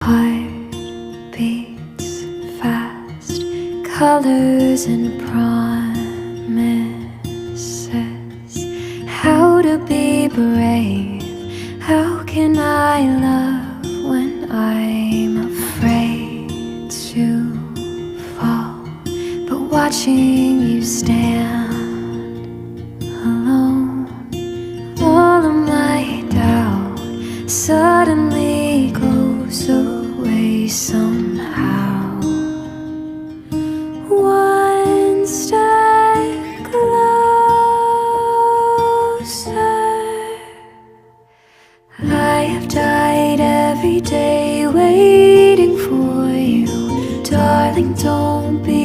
Heart beats fast, colors and promises. How to be brave, how can I love when I'm afraid to fall? But watching you stand alone, all of my doubt suddenly goes away somehow. One step closer. I have died every day waiting for you. Darling, don't be